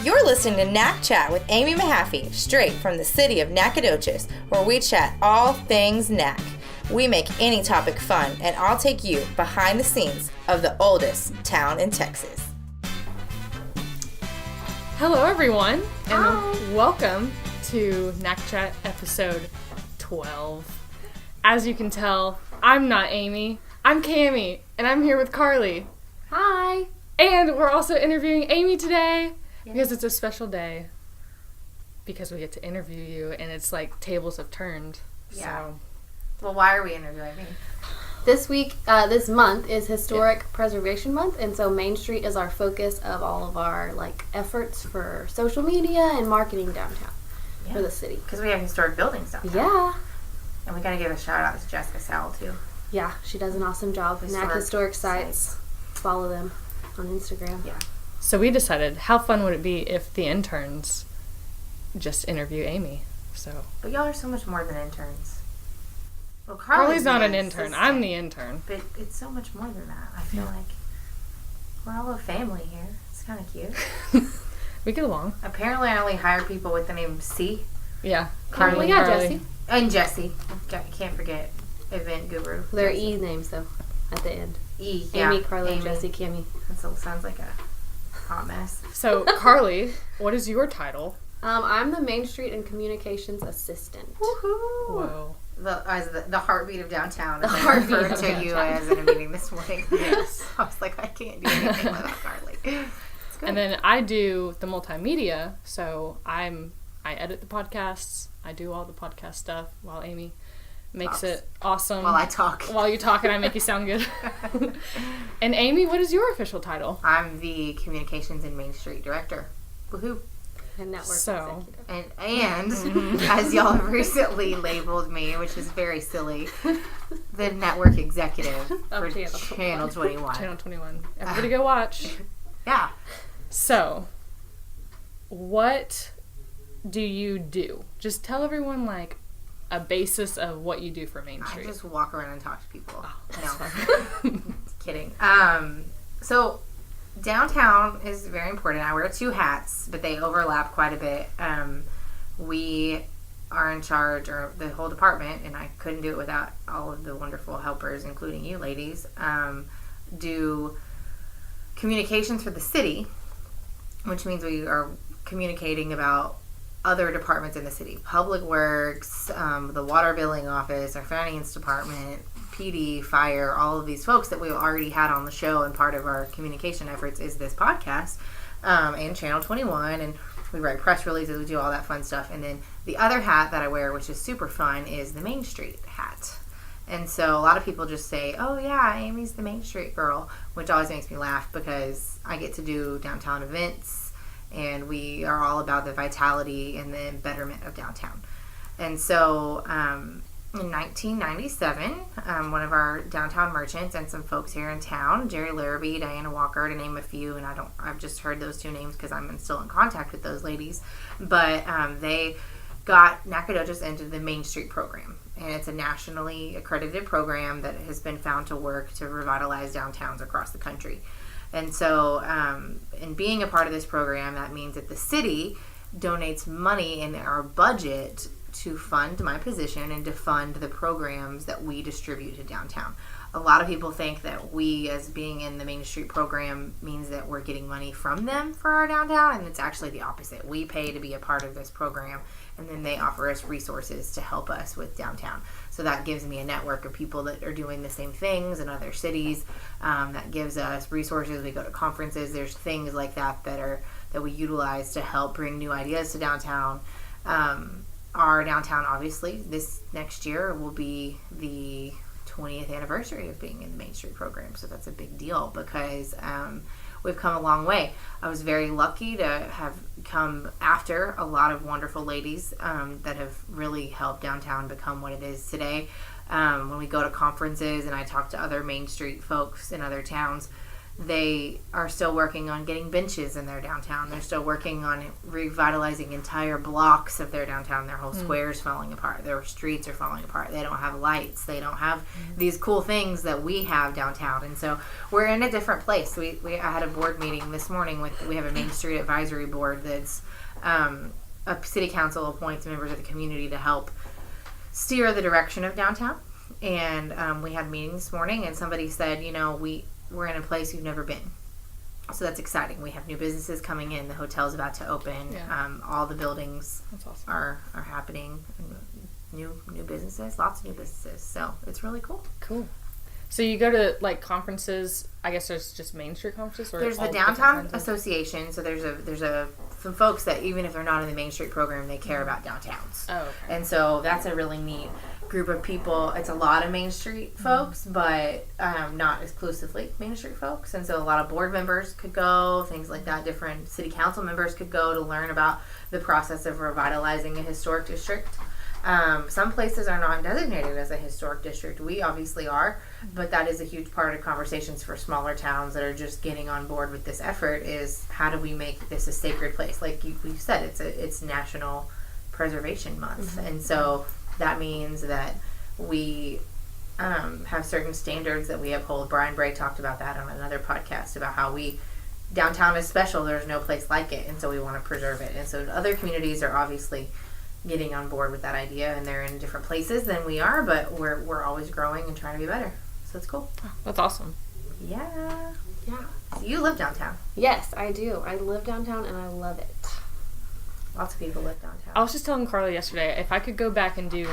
You're listening to NacChat with Amy Mahaffey, straight from the city of Nacogdoches, where we chat all things Nac. We make any topic fun, and I'll take you behind the scenes of the oldest town in Texas. Hello, everyone, and welcome to NacChat episode 12. As you can tell, I'm not Amy, I'm Cami, and I'm here with Carlie. Hi! And we're also interviewing Amy today because it's a special day. Because we get to interview you, and it's like tables have turned. Yeah. So. Well, why are we interviewing me? This week, this month is Historic Preservation Month, and so Main Street is our focus of all of our efforts for social media and marketing downtown for the city. Because we have historic buildings downtown. Yeah. And we got to give a shout out to Jessica Sowell, too. Yeah, she does an awesome job. NAC Historic Sites. Follow them on Instagram. Yeah. So we decided, how fun would it be if the interns just interview Amy? But y'all are so much more than interns. Well, Carlie's not an intern. I'm the intern. But it's so much more than that. I feel like we're all a family here. It's kind of cute. We get along. Apparently, I only hire people with the name C. Yeah. Carlie. Yeah, Jesse. And Jesse. Can't forget Event Guru. They're E names, though, at the end. E, yeah. Amy, Carlie, Amy. Jesse, Cami. That still sounds like a hot mess. So, Carlie, what is your title? I'm the Main Street and Communications Assistant. Woohoo! Whoa. The heartbeat of downtown. The as I heartbeat referred of to you downtown. as in a meeting this morning. Yes. I was like, I can't do anything without Carlie. It's good. And then I do the multimedia, so I edit the podcasts, I do all the podcast stuff while Amy makes it awesome. While I talk. While you talk and I make you sound good. And Amy, what is your official title? I'm the Communications and Main Street Director. Woohoo. And Network So. Executive. And as y'all have recently labeled me, which is very silly, the Network Executive for Channel 21. Channel 21. Everybody go watch. Yeah. So, what do you do? Just tell everyone, a basis of what you do for Main Street. I just walk around and talk to people. Oh, No. Kidding. So, downtown is very important. I wear two hats, but they overlap quite a bit. We are in charge, or the whole department, and I couldn't do it without all of the wonderful helpers, including you ladies, do communications for the city, which means we are communicating about other departments in the city. Public Works, the water billing office, our finance department, PD, fire, all of these folks that we've already had on the show, and part of our communication efforts is this podcast and Channel 21, and we write press releases, we do all that fun stuff. And then the other hat that I wear, which is super fun, is the Main Street hat. And so a lot of people just say, oh yeah, Amy's the Main Street girl, which always makes me laugh because I get to do downtown events, and we are all about the vitality and the betterment of downtown. And so in 1997, one of our downtown merchants and some folks here in town, Jerry Larrabee, Diana Walker, to name a few, and I've just heard those two names because I'm still in contact with those ladies, but they got Nacogdoches into the Main Street program. And it's a nationally accredited program that has been found to work to revitalize downtowns across the country. And so, in being a part of this program, that means that the city donates money in our budget to fund my position and to fund the programs that we distribute to downtown. A lot of people think that we, as being in the Main Street program, means that we're getting money from them for our downtown, and it's actually the opposite. We pay to be a part of this program, and then they offer us resources to help us with downtown. So that gives me a network of people that are doing the same things in other cities. That gives us resources. We go to conferences. There's things like that that we utilize to help bring new ideas to downtown. Our downtown, obviously, this next year will be the 20th anniversary of being in the Main Street program. So that's a big deal because we've come a long way. I was very lucky to have come after a lot of wonderful ladies that have really helped downtown become what it is today. When we go to conferences and I talk to other Main Street folks in other towns, they are still working on getting benches in their downtown. They're still working on revitalizing entire blocks of their downtown. Their whole square's falling apart. Their streets are falling apart. They don't have lights. They don't have these cool things that we have downtown. And so we're in a different place. I had a board meeting this morning we have a Main Street Advisory Board that's a city council appoints members of the community to help steer the direction of downtown. And we had a meeting this morning, and somebody said, we're in a place we've never been. So that's exciting. We have new businesses coming in. The hotel's about to open. Yeah. All the buildings That's awesome. are happening. New businesses, lots of new businesses. So it's really cool. Cool. So you go to like conferences. I guess there's just Main Street conferences. Or There's the all Downtown different kinds of- Association. So there's some folks that even if they're not in the Main Street program, they care about downtowns. Oh, okay. And so that's a really neat group of people. It's a lot of Main Street folks, but not exclusively Main Street folks. And so a lot of board members could go, things like that. Different city council members could go to learn about the process of revitalizing a historic district. Some places are not designated as a historic district. We obviously are, but that is a huge part of conversations for smaller towns that are just getting on board with this effort is how do we make this a sacred place? Like we said, it's National Preservation Month. And so that means that we have certain standards that we uphold. Brian Bray talked about that on another podcast about how downtown is special. There's no place like it. And so we want to preserve it. And so other communities are obviously getting on board with that idea, and they're in different places than we are, but we're always growing and trying to be better. So it's cool. That's awesome. Yeah. Yeah. So you live downtown. Yes, I do. I live downtown and I love it. Lots of people live downtown. I was just telling Carlie yesterday, if I could go back and do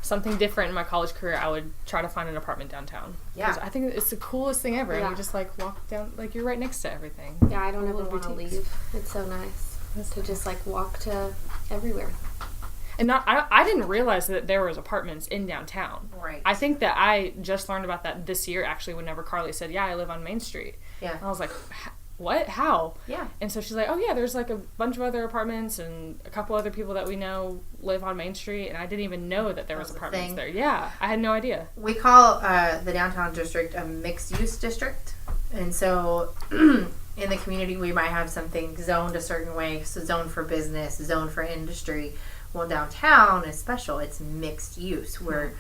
something different in my college career, I would try to find an apartment downtown. Yeah. 'Cause I think it's the coolest thing ever. Yeah. And you just like walk down, like you're right next to everything. Yeah, I don't ever Little want to boutiques. leave. It's so nice to just like walk to everywhere. And I didn't realize that there was apartments in downtown. Right. I think that I just learned about that this year, actually, whenever Carlie said, yeah, I live on Main Street. Yeah. And I was like, what? How? Yeah. And so she's like, oh, yeah, there's like a bunch of other apartments and a couple other people that we know live on Main Street. And I didn't even know that there was That's a apartments thing. there. Yeah. I had no idea. We call the downtown district a mixed-use district. And so in the community, we might have something zoned a certain way. So zoned for business, zoned for industry. Well, downtown is special. It's mixed use. We're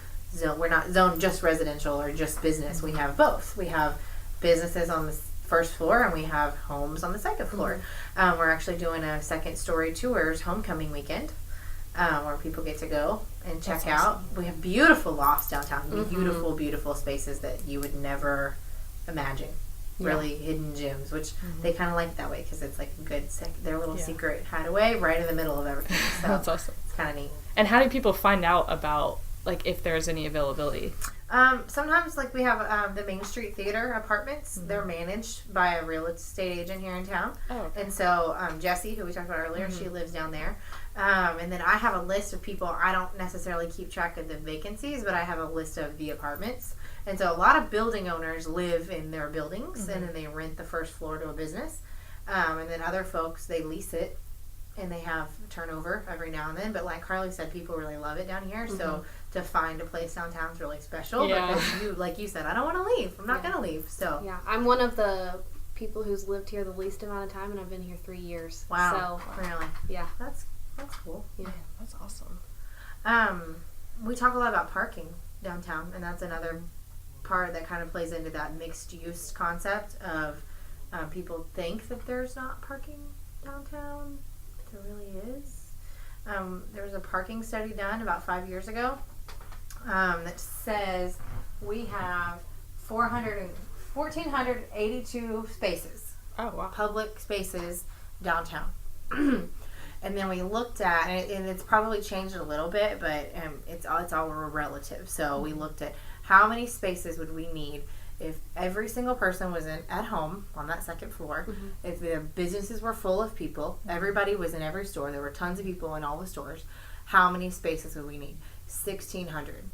not zoned just residential or just business. We have both. We have businesses on the first floor and we have homes on the second floor. We're actually doing a second story tours homecoming weekend where people get to go and check out. We have beautiful lofts downtown. Beautiful, beautiful spaces that you would never imagine. Really hidden gems, which they kind of like it that way because it's like a good, their little secret hideaway right in the middle of everything. So That's awesome. it's kind of neat. And how do people find out about, like, if there's any availability? Sometimes, like, we have the Main Street Theater apartments. They're managed by a real estate agent here in town. Oh, okay. And so Jessie, who we talked about earlier, she lives down there. And then I have a list of people. I don't necessarily keep track of the vacancies, but I have a list of the apartments. And so a lot of building owners live in their buildings, and then they rent the first floor to a business. And then other folks, they lease it, and they have turnover every now and then. But like Carlie said, people really love it down here. So to find a place downtown is really special. Yeah. Because like you said, I don't want to leave. I'm not going to leave. So Yeah, I'm one of the people who's lived here the least amount of time, and I've been here 3 years. wow, So, really, yeah. that's cool. Yeah. That's awesome. We talk a lot about parking downtown, and that's another part that kind of plays into that mixed use concept of people think that there's not parking downtown, but there really is. There was a parking study done about 5 years ago that says we have 1,482 spaces, Oh, wow. public spaces downtown. And then we looked at, and it's probably changed a little bit, but it's all relative. So we looked at how many spaces would we need if every single person was at home on that second floor, if the businesses were full of people, everybody was in every store, there were tons of people in all the stores, how many spaces would we need? 1,600.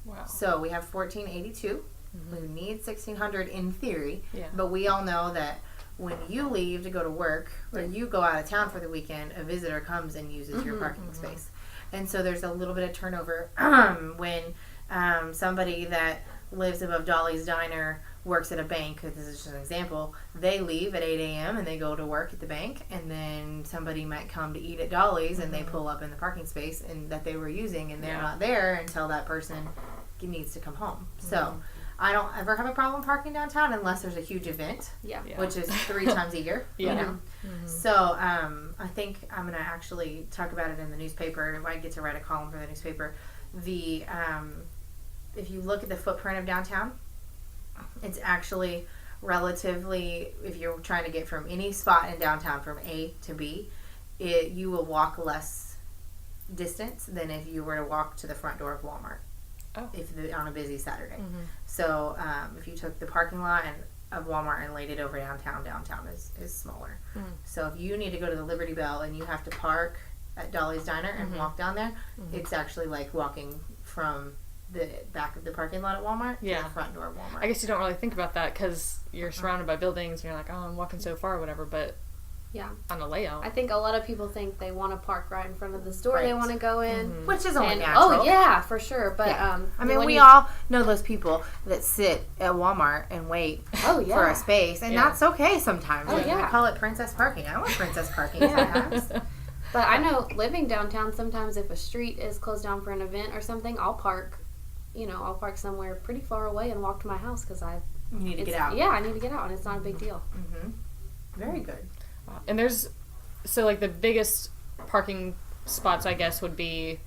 Wow. So we have 1,482. We need 1,600 in theory, Yeah. but we all know that when you leave to go to work or you go out of town for the weekend, a visitor comes and uses your parking space. And so there's a little bit of turnover when somebody that lives above Dolly's Diner works at a bank, this is just an example, they leave at 8 a.m. and they go to work at the bank, and then somebody might come to eat at Dolly's and they pull up in the parking space and that they were using, and they're not there until that person needs to come home. So I don't ever have a problem parking downtown unless there's a huge event, which is 3 times a year. You know. So I think I'm going to actually talk about it in the newspaper. If I get to write a column for the newspaper, if you look at the footprint of downtown, it's actually relatively, if you're trying to get from any spot in downtown from A to B, you will walk less distance than if you were to walk to the front door of Walmart. On a busy Saturday. So if you took the parking lot of Walmart and laid it over downtown is smaller. So if you need to go to the Liberty Bell and you have to park at Dolly's Diner and walk down there, it's actually like walking from the back of the parking lot at Walmart to the front door of Walmart. I guess you don't really think about that because you're surrounded by buildings and you're like, oh, I'm walking so far or whatever, but on a layout. I think a lot of people think they want to park right in front of the store they want to go in. Which is only natural. Oh, yeah, for sure. But I mean, we all know those people that sit at Walmart and wait for a space, and that's okay sometimes. We call it princess parking. I want princess parking sometimes. But I know living downtown, sometimes if a street is closed down for an event or something, I'll park somewhere pretty far away and walk to my house because you need to get out. Yeah, I need to get out, and it's not a big deal. Very good. And the biggest parking spots, I guess, would be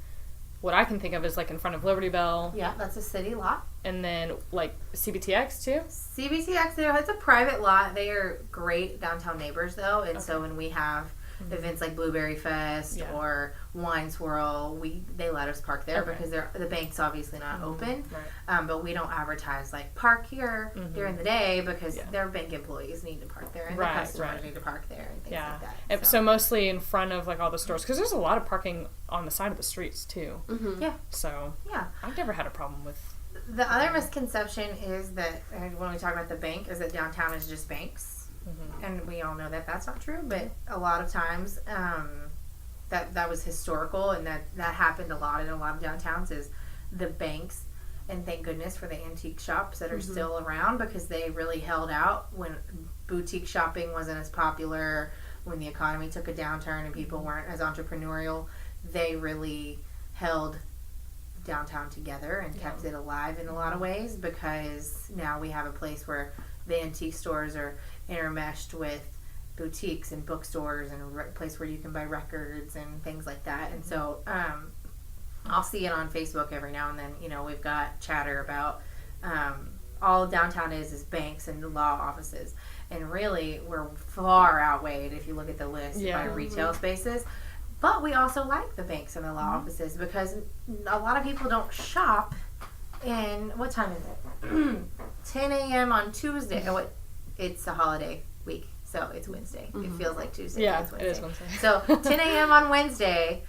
what I can think of as like in front of Liberty Bell. Yeah, that's a city lot. And then like CBTX too? CBTX, it's a private lot. They are great downtown neighbors though. And so when we have events like Blueberry Fest or Wine Swirl, they let us park there because the bank's obviously not open. Right. But we don't advertise like park here during the day because their bank employees need to park there and the customers need to park there and things like that. So mostly in front of like all the stores because there's a lot of parking on the side of the streets too. Yeah. So I've never had a problem with. The other misconception is that when we talk about the bank is that downtown is just banks. And we all know that that's not true, but a lot of times that was historical, and that happened a lot in a lot of downtowns is the banks, and thank goodness for the antique shops that are still around because they really held out when boutique shopping wasn't as popular, when the economy took a downturn and people weren't as entrepreneurial. They really held downtown together and kept it alive in a lot of ways because now we have a place where the antique stores are intermeshed with boutiques and bookstores and a place where you can buy records and things like that. And so I'll see it on Facebook every now and then. We've got chatter about all downtown is banks and law offices. And really, we're far outweighed if you look at the list by retail spaces. But we also like the banks and the law offices because a lot of people don't shop in, what time is it? 10 a.m. on Tuesday. It's a holiday week, so it's Wednesday. It feels like Tuesday. Yeah, it's Wednesday. It is Wednesday. So 10 a.m. on Wednesday,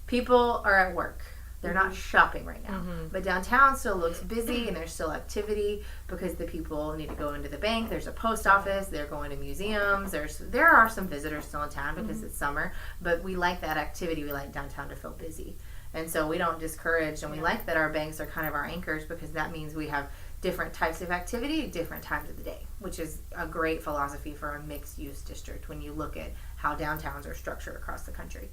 people are at work. They're not shopping right now. But downtown still looks busy and there's still activity because the people need to go into the bank. There's a post office. They're going to museums. There are some visitors still in town because it's summer. But we like that activity. We like downtown to feel busy. And so we don't discourage, and we like that our banks are kind of our anchors because that means we have different types of activity at different times of the day, which is a great philosophy for a mixed-use district when you look at how downtowns are structured across the country.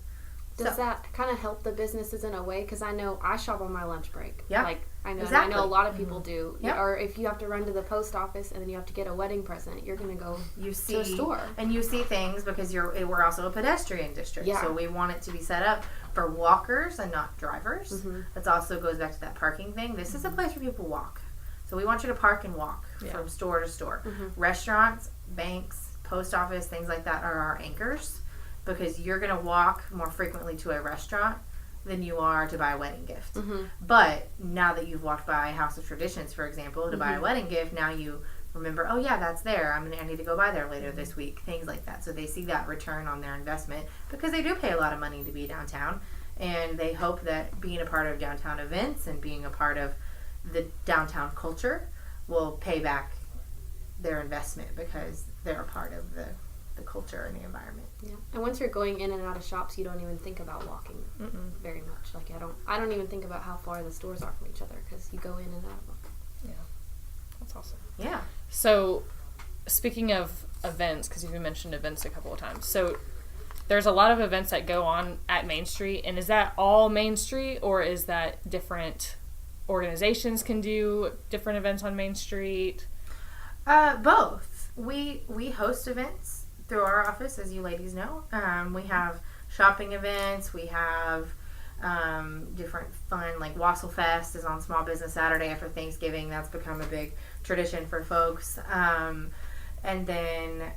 Does that kind of help the businesses in a way? Because I know I shop on my lunch break. Yeah, I know. Exactly. I know a lot of people do. Yep. Or if you have to run to the post office and then you have to get a wedding present, you're going to go to a store. And you see things because we're also a pedestrian district. Yeah. So we want it to be set up for walkers and not drivers. That also goes back to that parking thing. This is a place where people walk. So we want you to park and walk from store to store. Restaurants, banks, post office, things like that are our anchors. Because you're going to walk more frequently to a restaurant than you are to buy a wedding gift. But now that you've walked by House of Traditions, for example, to buy a wedding gift, now you remember, oh yeah, that's there. I need to go by there later this week. Things like that. So they see that return on their investment because they do pay a lot of money to be downtown. And they hope that being a part of downtown events and being a part of the downtown culture will pay back their investment because they're a part of the culture and the environment. Yeah. And once you're going in and out of shops, you don't even think about walking very much. Like I don't even think about how far the stores are from each other because you go in and out of them. Yeah. That's awesome. Yeah. So, speaking of events, because you mentioned events a couple of times, so there's a lot of events that go on at Main Street, and is that all Main Street, or is that different organizations can do different events on Main Street? Both. We host events through our office, as you ladies know. We have shopping events. We have different fun, like Wassail Fest is on Small Business Saturday after Thanksgiving. That's become a big tradition for folks. And then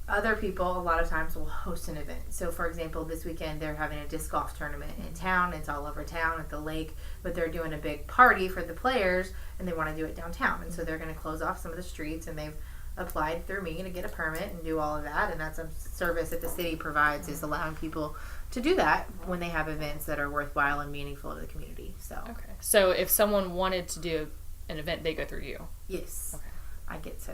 other people a lot of times will host an event. So for example, this weekend they're having a disc golf tournament in town. It's all over town at the lake, but they're doing a big party for the players and they want to do it downtown. And so they're going to close off some of the streets, and they've applied through me to get a permit and do all of that. And that's a service that the city provides, is allowing people to do that when they have events that are worthwhile and meaningful to the community. So Okay. So if someone wanted to do an event, they go through you. yes, Okay. I get to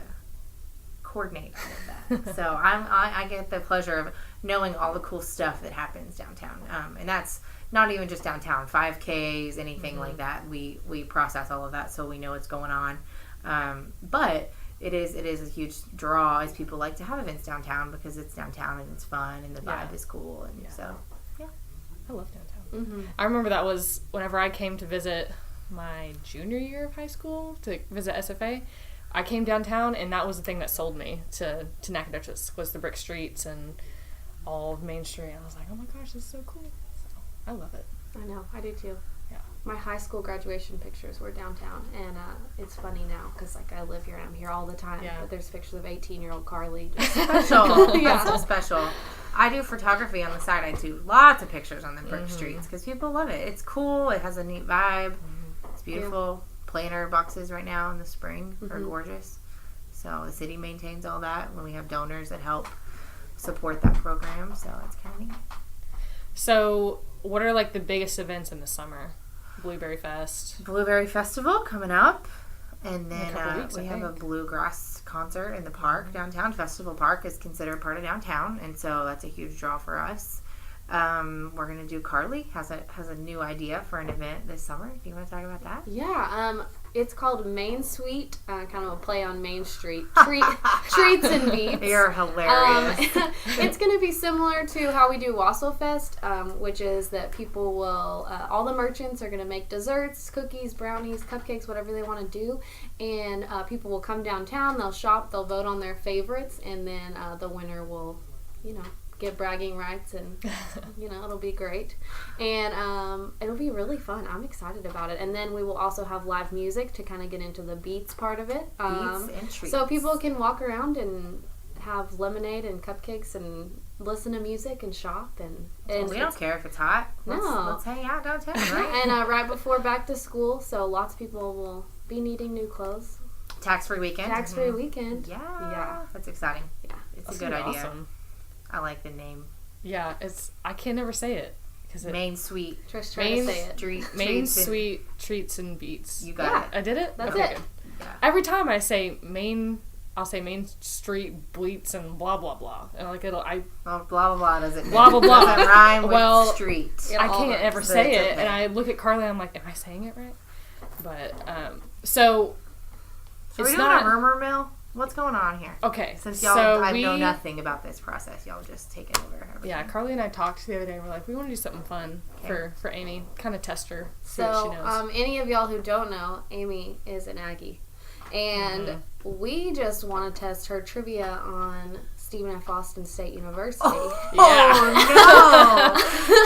coordinate all of that. So I get the pleasure of knowing all the cool stuff that happens downtown, and that's not even just downtown. 5Ks, anything like that. We process all of that, so we know what's going on. But it is a huge draw, as people like to have events downtown because it's downtown and it's fun and the vibe is cool, and so yeah. I love downtown. I remember that was whenever I came to visit my junior year of high school to visit SFA. I came downtown, and that was the thing that sold me to Nacogdoches, was the brick streets and all of Main Street. I was like, oh my gosh, this is so cool. So I love it. I know, I do too. Yeah. My high school graduation pictures were downtown, and it's funny now because like I live here and I'm here all the time. Yeah. But there's pictures of 18-year-old Carlie. Special. Yeah. That's so special. I do photography on the side. I do lots of pictures on the brick streets because people love it. It's cool. It has a neat vibe. It's beautiful. Planter boxes right now in the spring are gorgeous. So the city maintains all that when we have donors that help support that program. So it's kind of neat. So what are like the biggest events in the summer? Blueberry Fest. Blueberry Festival coming up. And then In a couple weeks, we I have a think. bluegrass concert in the park downtown. Festival Park is considered part of downtown, and so that's a huge draw for us. We're gonna do Carlie has a new idea for an event this summer. Do you want to talk about that? Yeah, it's called Main Suite, kind of a play on Main Street. Treats and beats. You're hilarious. It's going to be similar to how we do Wassail Fest, which is that people will, all the merchants are going to make desserts, cookies, brownies, cupcakes, whatever they want to do, and people will come downtown, they'll shop, they'll vote on their favorites, and then the winner will, get bragging rights, and it'll be great, and it'll be really fun. I'm excited about it. And then we will also have live music to kind of get into the beats part of it, Beats and treats. so people can walk around and have lemonade and cupcakes and listen to music and shop, and we don't care if it's hot. Let's hang out downtown, right? and right before back to school, so lots of people will be needing new clothes. Tax-free weekend. Tax-free weekend. Yeah, that's exciting. Yeah, It's That's a good gonna be idea. Awesome. I like the name. Yeah, I can never say it because Main Suite Trish trying to say it. Street Main Treats and- Sweet Treats and Beats. You got it. I did it. That's Okay, it. good. Yeah. Every time I say I'll say Main Street Bleats and blah blah blah, and like Well, blah blah blah doesn't Blah, blah, blah. doesn't rhyme with Well, street. Yeah. I all can't those, ever but say it's it, okay. and I look at Carly and I'm like, am I saying it right? But so So we're it's doing not a rumor mill. What's going on here? okay. Since y'all, so I know nothing about this process. Y'all just take it over. Everything. Yeah, Carly and I talked the other day. And we're like, we want to do something fun Okay. for Amy, kind of test her, see what she So, knows. any of y'all who don't know, Amy is an Aggie. And we just want to test her trivia on Stephen F. Austin State University. Oh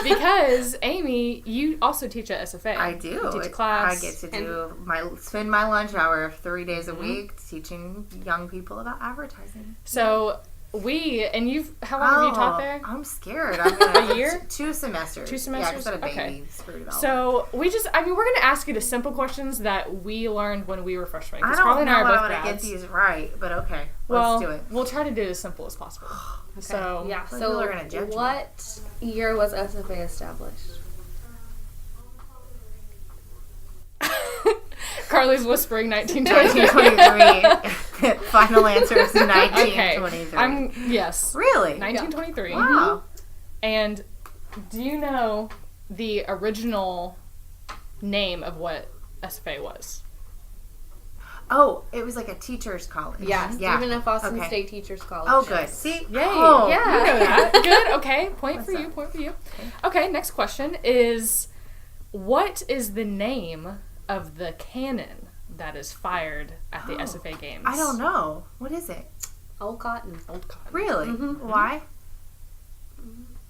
no! Because Amy, you also teach at SFA. I do. You teach a class. I get to do spend my lunch hour 3 days a week teaching young people about advertising. So how long have you taught there? I'm scared. I'm gonna, A year? 2 semesters. 2 semesters? Yeah, I just had a baby. Okay. Screwed it all up. So we're going to ask you the simple questions that we learned when we were freshmen. I 'cause don't Carly and know I are what both I'm gonna get grads. these right, but okay. Well, Let's do it. we'll try to do it as simple as possible. So Yeah, People so are gonna judge me. what year was SFA established? Carly's whispering 1920. 1923. Final answer is Okay. 1923. Yes. Really? 1923. Wow. And do you know the original name of what SFA was? Oh, it was like a teacher's college. Yeah, Stephen F. Austin Okay. State Teachers College. Oh, good. See? Yay. Oh. Yeah. You know that. Good. Okay. Point for What's you. up? Point for you. Okay. Next question is, what is the name of the cannon that is fired at the SFA games? I don't know. What is it? Old Cotton. Old Cotton. Really? Mm-hmm. Why?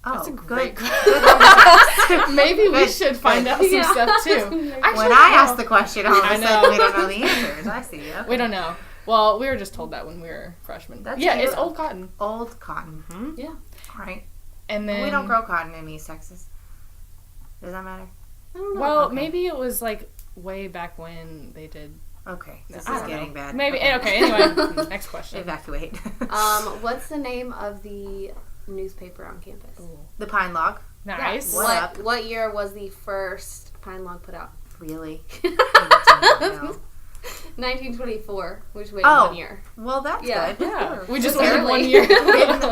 Oh, That's a great good. question. Maybe we should find out some Yeah. stuff too. When Actually, I no. asked the question, all of I a know. sudden we don't know the answers. I see. Okay. We don't know. Well, we were just told that when we were freshmen. That's yeah, cute. it's Old Cotton. Old cotton. Yeah. Right. And then We don't grow cotton in East Texas. Does that matter? I don't know. Well, Okay. maybe it was like way back when they did. Okay. This I is don't getting know. bad. Maybe. Okay. Anyway, next question. Evacuate. What's the name of the newspaper on campus? The Pine Log. Nice. What up? What year was the first Pine Log put out? Really? 1924, which waited Oh. 1 year. Well, that's Yeah. good. Yeah, we just Early. waited 1 year.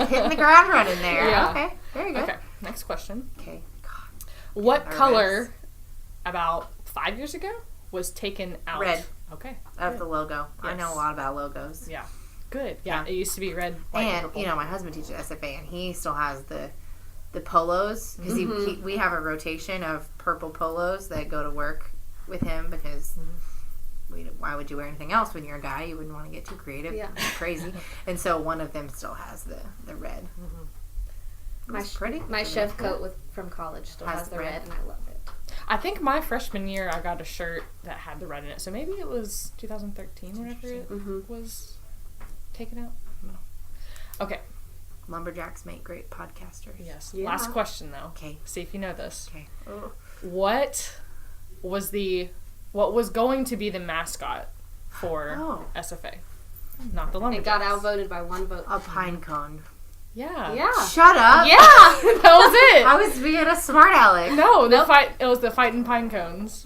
hitting the ground running there. Yeah. Okay. Very good. Okay. Next question. Okay. What Nervous. color, about 5 years ago, was taken out? Red. Okay. Of the logo. I Yes. know a lot about logos. Yeah. Good. Yeah. It used to be red, white, And purple. you know, my husband teaches SFA, and he still has the polos because we have a rotation of purple polos that go to work with him because why would you wear anything else when you're a guy? You wouldn't want to get too creative, Yeah. crazy. And so one of them still has the red. It's pretty. My chef coat from college still Has has the the red, red. and I love it. I think my freshman year, I got a shirt that had the red in it. So maybe it was 2013 whenever it was taken out. Okay. Lumberjacks make great podcasters. Yes. Yeah. Last question, though. Okay. See if you know this. Okay. What was going to be the mascot for SFA? Not the It Lumberjacks. got outvoted by 1 vote. A pine cone. Yeah. Yeah. Shut up. Yeah. That was it. I was being a smart aleck. No, it was the fighting pine cones.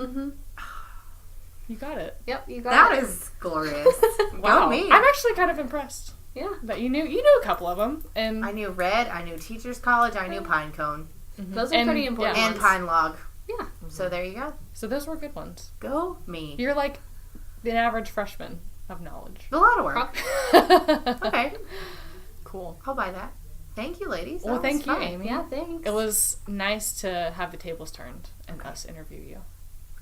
You got it. Yep, you got That it. is glorious. Wow. Go me. I'm actually kind of impressed Yeah. that you knew a couple of them, and I knew red. I knew teachers college. I knew pine cone Those are And- pretty important yeah. and ones. pine log. Yeah. So there you go. so those were good ones. Go me. You're like the average freshman of knowledge. A lot of work. Okay. Cool. I'll buy that. Thank you, ladies. Well, That was thank you, fun. Amy. Yeah, thanks. It was nice to have the tables turned and us interview you.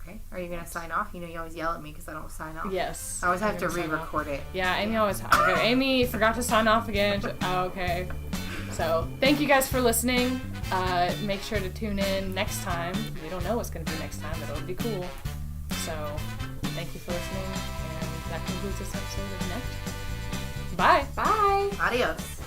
Okay. Are you going to sign off? You know, you always yell at me because I don't sign off. Yes. I always have to I'm gonna sign off. re-record it. Yeah, Amy always. Okay, Amy forgot to sign off again. Oh, okay. So thank you guys for listening. Make sure to tune in next time. We don't know what's going to be next time, but it'll be cool. So thank you for listening, and that concludes this episode of Next. Bye. Bye. Adios.